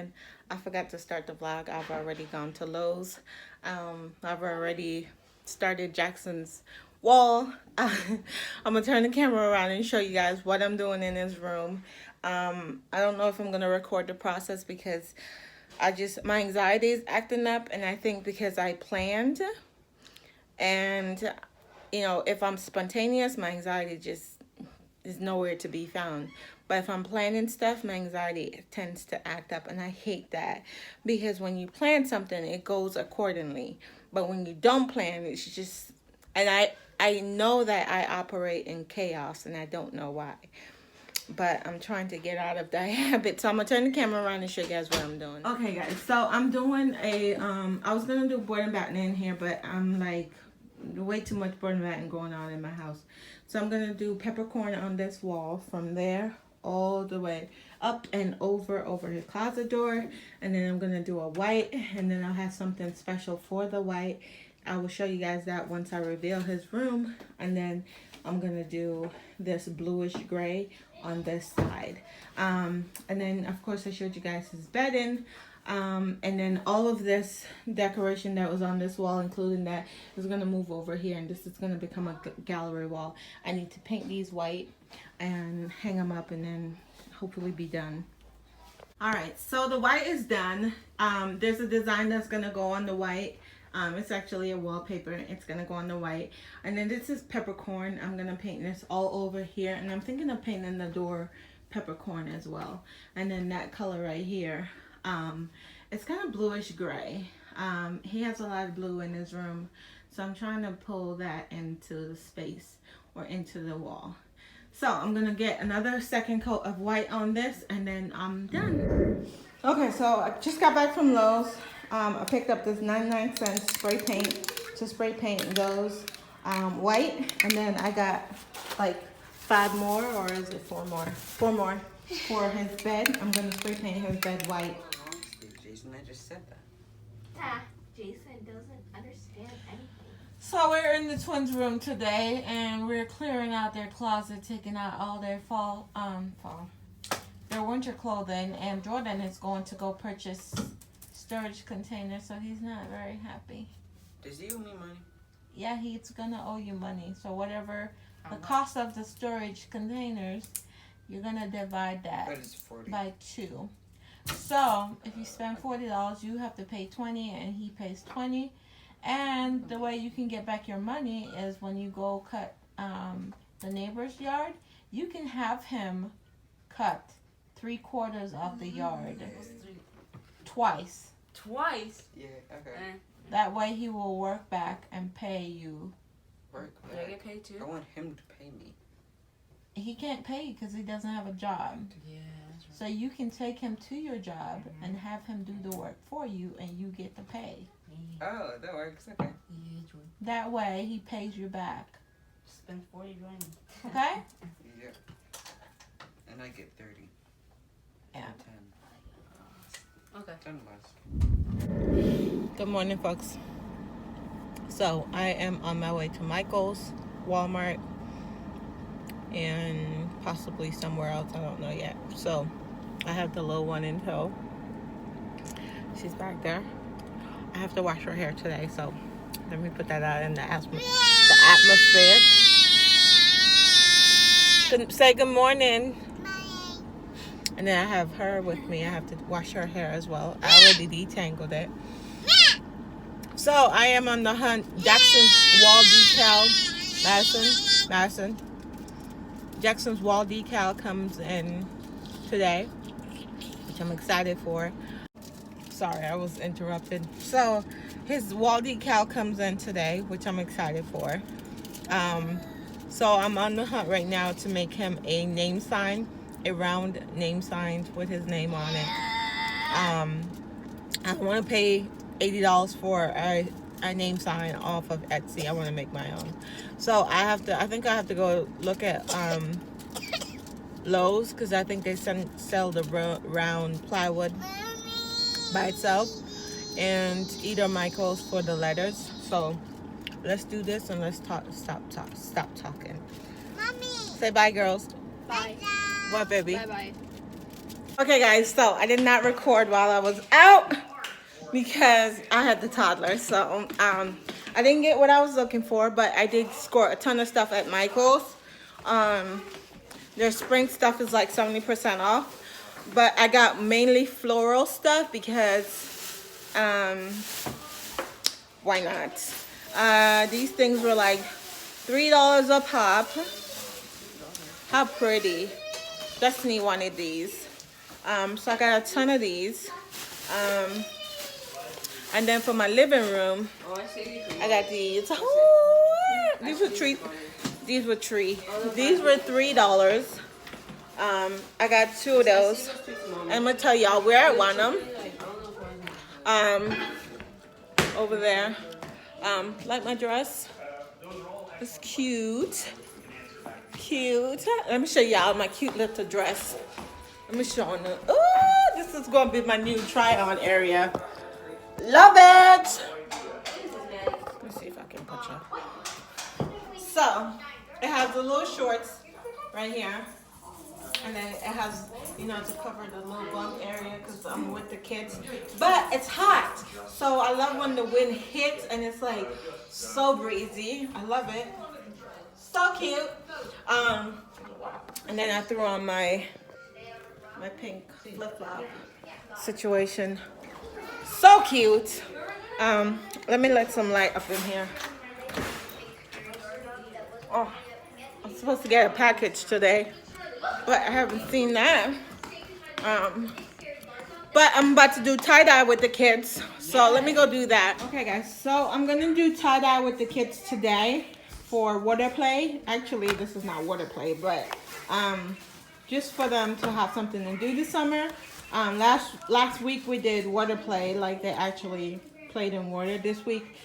again. I forgot to start the vlog. I've already gone to Lowe's. I've already started Jackson's wall. I'm gonna turn the camera around and show you guys what I'm doing in his room. I don't know if I'm gonna record the process because my anxiety is acting up, and I think because I planned, and you know, if I'm spontaneous, my anxiety just is nowhere to be found. But if I'm planning stuff, my anxiety tends to act up, and I hate that, because when you plan something, it goes accordingly. But when you don't plan, it's just, and I know that I operate in chaos, and I don't know why. But I'm trying to get out of that habit. So I'm gonna turn the camera around and show you guys what I'm doing. Okay, guys. So I'm doing a I was gonna do board and batten in here, but I'm like way too much board and batten going on in my house. So I'm gonna do peppercorn on this wall from there all the way up and over his closet door, and then I'm gonna do a white, and then I'll have something special for the white. I will show you guys that once I reveal his room, and then I'm gonna do this bluish gray on this side, and then of course I showed you guys his bedding, and then all of this decoration that was on this wall, including that, is gonna move over here, and this is gonna become a gallery wall. I need to paint these white and hang them up, and then hopefully be done. All right, so the white is done. There's a design that's gonna go on the white. It's actually a wallpaper. It's gonna go on the white, and then this is peppercorn. I'm gonna paint this all over here, and I'm thinking of painting the door peppercorn as well. And then that color right here, it's kind of bluish gray. He has a lot of blue in his room, so I'm trying to pull that into the space or into the wall. So I'm gonna get another second coat of white on this, and then I'm done. Okay, so I just got back from Lowe's. I picked up this 99-cent spray paint to spray paint those white, and then I got like 5 more, or is it 4 more? 4 more for his bed. I'm gonna spray paint his bed white. Jason, I just said that. Jason doesn't understand anything. So we're in the twins' room today, and we're clearing out their closet, taking out all their their winter clothing, and Jordan is going to go purchase storage container, so he's not very happy. Does he owe me money? Yeah, he's gonna owe you money. So whatever the cost of the storage containers, you're gonna divide that by 2. So if you spend $40, you have to pay 20, and he pays 20. And the way you can get back your money is when you go cut the neighbor's yard, you can have him cut 3/4 of the yard twice. Twice? Yeah, okay. That way he will work back and pay you. Work back? Do I get paid too? I want him to pay me. He can't pay you because he doesn't have a job. Yeah, that's right. So you can take him to your job and have him do the work for you, and you get to pay. Oh, that works. Okay. Yeah, That way he pays you back. spend 40 grand. Okay? Yeah. And I get 30. Yeah. 10. Okay. 10 bucks. Good morning, folks. So I am on my way to Michael's, Walmart, and possibly somewhere else. I don't know yet. So I have the little one in tow. She's back there. I have to wash her hair today, so let me put that out in the atmosphere. Say good morning. And then I have her with me. I have to wash her hair as well. I already detangled it. So I am on the hunt. Jackson's wall decal. Madison. Jackson's wall decal comes in today, which I'm excited for. Sorry, I was interrupted. So his wall decal comes in today, which I'm excited for. So I'm on the hunt right now to make him a name sign. A round name sign with his name on it. I want to pay $80 for a name sign off of Etsy. I want to make my own. So I think I have to go look at Lowe's, because I think they sell the round plywood by itself, and either Michael's for the letters. So let's do this, and let's stop talking. Mommy. Say bye, girls. Bye. What, baby? Bye-bye. Okay guys, so I did not record while I was out because I had the toddler. So I didn't get what I was looking for, but I did score a ton of stuff at Michael's. Their spring stuff is like 70% off. But I got mainly floral stuff because why not? These things were like $3 a pop. How pretty. Destiny wanted these. So I got a ton of these. And then for my living room, I got these. Oh, these were $3. These were $3. I got 2 of those. I'm gonna tell y'all where I want them. Over there. Like my dress. It's cute. Cute. Let me show y'all my cute little dress. Let me show them. Oh, this is gonna be my new try-on area. Love it. Let me see if I can put you. So it has the little shorts right here, and then it has, you know, to cover the little bump area because I'm with the kids. But it's hot, so I love when the wind hits and it's like so breezy. I love it. So cute. And then I threw on my pink flip-flop situation. So cute. Let me let some light up in here. Oh, I'm supposed to get a package today, but I haven't seen that. But I'm about to do tie-dye with the kids, so let me go do that. Okay guys, so I'm gonna do tie-dye with the kids today for water play. Actually, this is not water play, but just for them to have something to do this summer. Last week we did water play, like they actually played in water. This week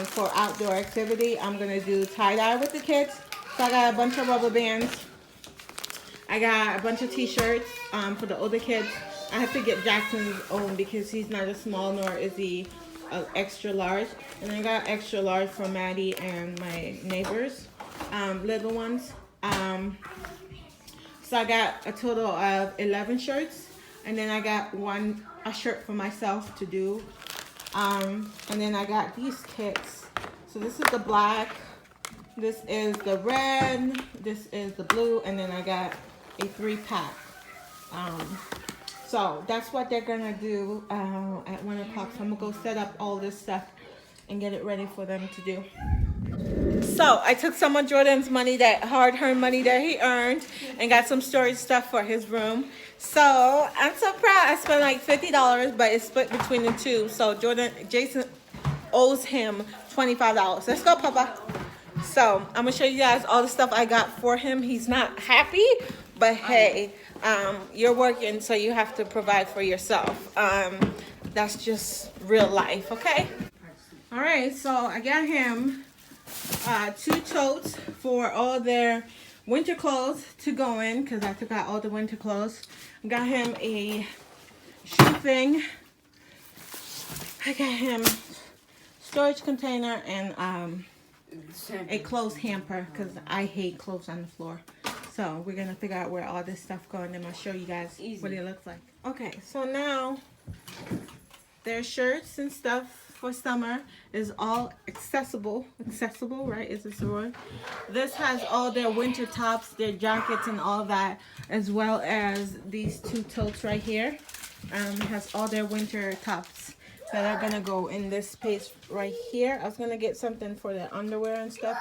for outdoor activity, I'm gonna do tie-dye with the kids. So I got a bunch of rubber bands. I got a bunch of t-shirts for the older kids. I have to get Jackson's own because he's not a small nor is he extra large. And I got extra large for Maddie and my neighbors, little ones. So I got a total of 11 shirts. And then I got a shirt for myself to do. And then I got these kits. So this is the black. This is the red. This is the blue. And then I got a 3-pack. So that's what they're gonna do at 1 o'clock. So I'm gonna go set up all this stuff and get it ready for them to do. So I took some of Jordan's money, that hard-earned money that he earned, and got some storage stuff for his room. So I'm so proud. I spent like $50, but it's split between the two. So Jason owes him $25. Let's go, Papa. So I'm gonna show you guys all the stuff I got for him. He's not happy, but hey, you're working, so you have to provide for yourself. That's just real life, okay? All right, so I got him 2 totes for all their winter clothes to go in, because I took out all the winter clothes. I got him a shoe thing. I got him storage container and a clothes hamper, because I hate clothes on the floor. So we're gonna figure out where all this stuff goes, and then I'll show you guys what it looks like. Okay, so now their shirts and stuff for summer is all accessible, right? Is this the word? This has all their winter tops, their jackets and all that, as well as these 2 totes right here. It has all their winter tops that are gonna go in this space right here. I was gonna get something for their underwear and stuff,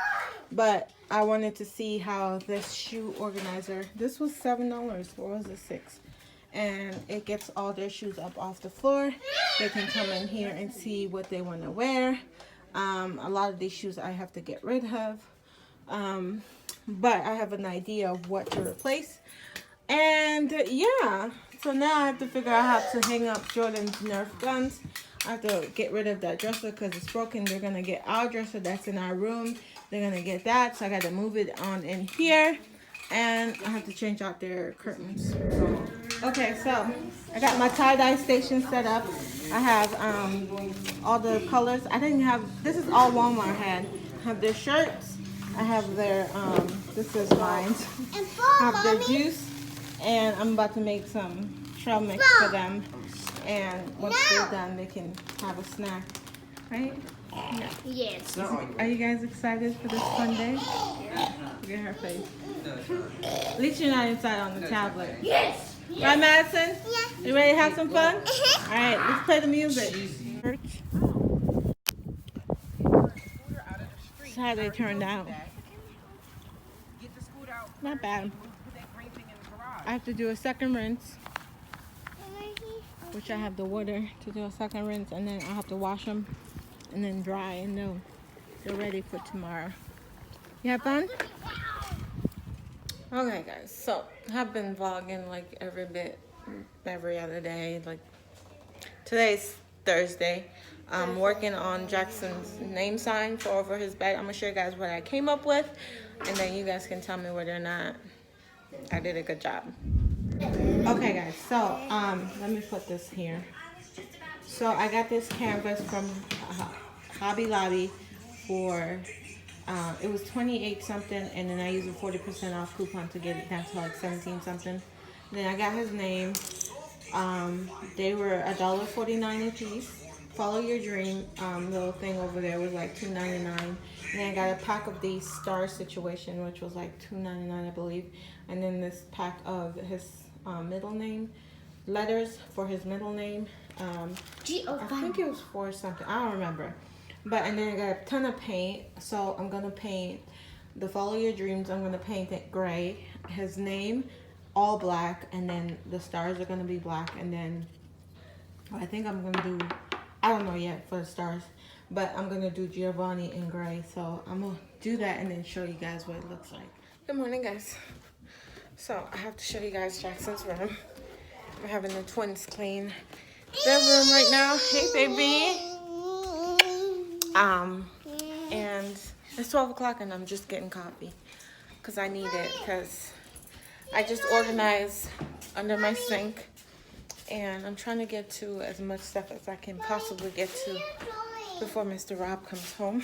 but I wanted to see how this shoe organizer, this was $7, or was it $6? And it gets all their shoes up off the floor. They can come in here and see what they want to wear. A lot of these shoes I have to get rid of, but I have an idea of what to replace. And yeah, so now I have to figure out how to hang up Jordan's Nerf guns. I have to get rid of that dresser because it's broken. They're gonna get our dresser that's in our room. They're gonna get that, so I got to move it on in here. And I have to change out their curtains. Okay, so I got my tie-dye station set up. I have all the colors. I didn't have, this is all Walmart had. I have their shirts. I have their, this is mine. I have their juice. And I'm about to make some trail mix for them. And once they're done, they can have a snack, right? Yeah. Yes. Are you guys excited for this fun day? Look at her face. No, it's not. At least you're not inside on the tablet. Yes. Right, Madison? Yeah. You ready to have some fun? All right, let's play the music. That's how they turned out. Not bad. I have to do a second rinse, which I have the water to do a second rinse, and then I'll have to wash them and then dry, and they're ready for tomorrow. You have fun? Okay, guys, so I've been vlogging like every other day. Like today's Thursday. I'm working on Jackson's name sign for over his bed. I'm gonna show you guys what I came up with, and then you guys can tell me whether or not I did a good job. Okay, guys, so let me put this here. So I got this canvas from Hobby Lobby for it was 28 something, and then I used a 40% off coupon to get it down to like 17 something. Then I got his name. They were $1.49 a piece. Follow Your Dream little thing over there was like $2.99. And then I got a pack of these Star Situation, which was like $2.99, I believe. And then this pack of his middle name, letters for his middle name. I think it was for something. I don't remember. But and then I got a ton of paint. So I'm gonna paint the Follow Your Dreams. I'm gonna paint it gray. His name all black, and then the stars are gonna be black. And then I think I'm gonna do, I don't know yet for the stars, but I'm gonna do Giovanni in gray. So I'm gonna do that and then show you guys what it looks like. Good morning, guys. So I have to show you guys Jackson's room. We're having the twins clean their room right now. Hey, baby. And it's 12 o'clock and I'm just getting coffee because I need it, because I just organized under my sink and I'm trying to get to as much stuff as I can possibly get to before Mr. Rob comes home.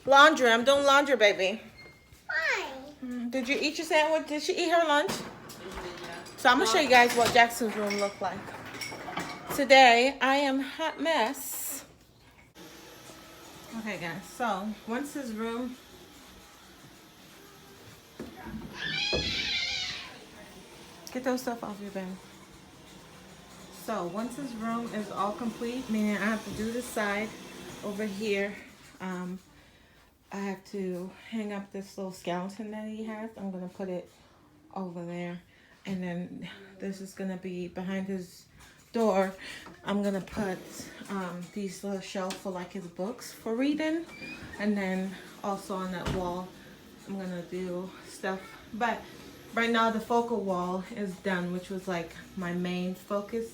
Laundry. I'm doing laundry, baby. Did you eat your sandwich? Did she eat her lunch? So I'm going to show you guys what Jackson's room looked like. Today, I am hot mess. Okay, guys. So, once his room... Get those stuff off your bed. So, once his room is all complete, meaning I have to do the side over here. I have to hang up this little skeleton that he has. I'm going to put it over there. And then this is going to be behind his door. I'm going to put these little shelf for like his books for reading. And then also on that wall, I'm going to do stuff. But right now the focal wall is done, which was like my main focus.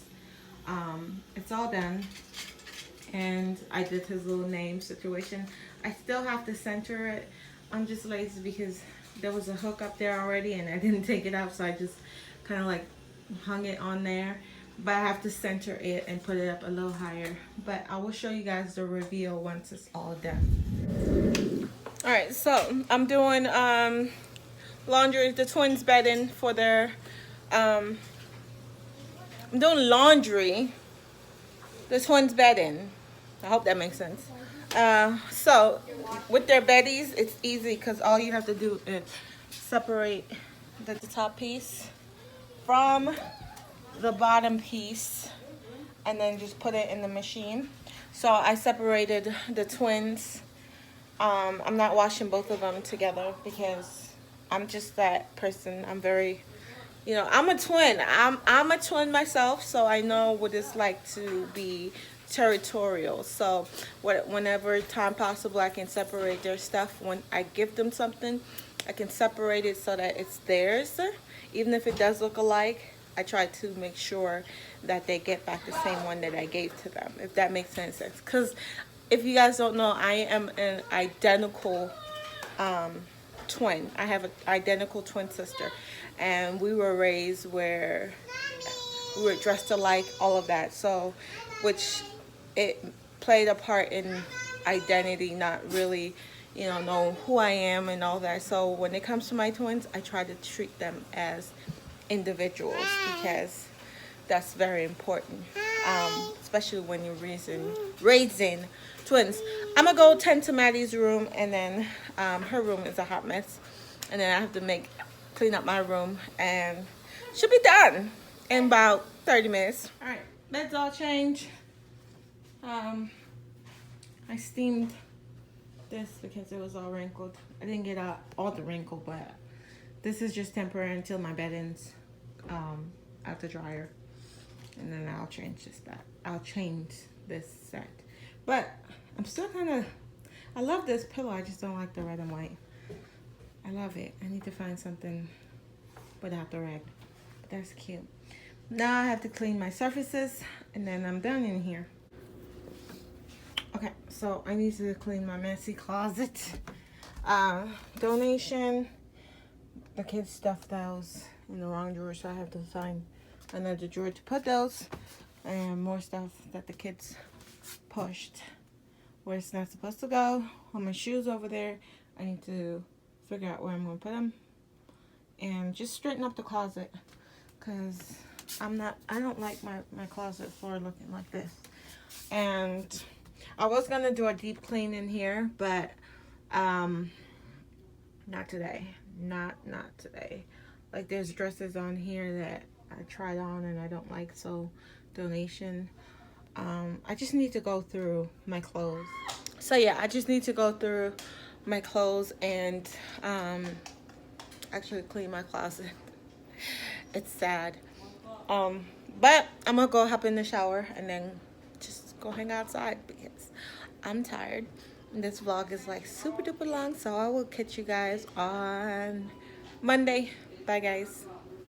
It's all done. And I did his little name situation. I still have to center it. I'm just lazy because there was a hook up there already and I didn't take it out, so I just kind of like hung it on there. But I have to center it and put it up a little higher. But I will show you guys the reveal once it's all done. Alright, so I'm doing laundry, the twins' bedding for their I'm doing laundry, the twins' bedding. I hope that makes sense. So with their beddies, it's easy because all you have to do is separate the top piece from the bottom piece and then just put it in the machine. So I separated the twins. I'm not washing both of them together because I'm just that person. I'm very, you know, I'm a twin. I'm a twin myself, so I know what it's like to be territorial. So whenever time possible, I can separate their stuff. When I give them something, I can separate it so that it's theirs. Even if it does look alike, I try to make sure that they get back the same one that I gave to them, if that makes any sense. Because if you guys don't know, I am an identical twin. I have an identical twin sister, and we were raised where we were dressed alike, all of that. So which it played a part in identity, not really, you know who I am and all that. So when it comes to my twins, I try to treat them as individuals because That's very important, especially when you're raising twins. I'm gonna go tend to Maddie's room, and then her room is a hot mess, and then I have to clean up my room, and should be done in about 30 minutes. All right, bed's all changed. I steamed this because it was all wrinkled. I didn't get all the wrinkle, but this is just temporary until my bed ends out the dryer, and then I'll change this set. But I'm still I love this pillow. I just don't like the red and white. I love it. I need to find something without the red. But that's cute. Now I have to clean my surfaces, and then I'm done in here. Okay, so I need to clean my messy closet. Donation. The kids stuffed those in the wrong drawer, so I have to find another drawer to put those. And more stuff that the kids pushed where it's not supposed to go. All my shoes over there. I need to figure out where I'm going to put them. And just straighten up the closet. Because I don't like my closet floor looking like this. And I was going to do a deep clean in here, but not today. Not today. Like, there's dresses on here that I tried on and I don't like, so donation. I just need to go through my clothes. So yeah, I just need to go through my clothes and actually clean my closet. It's sad. But I'm gonna go hop in the shower and then just go hang outside because I'm tired. And this vlog is like super duper long, so I will catch you guys on Monday. Bye guys.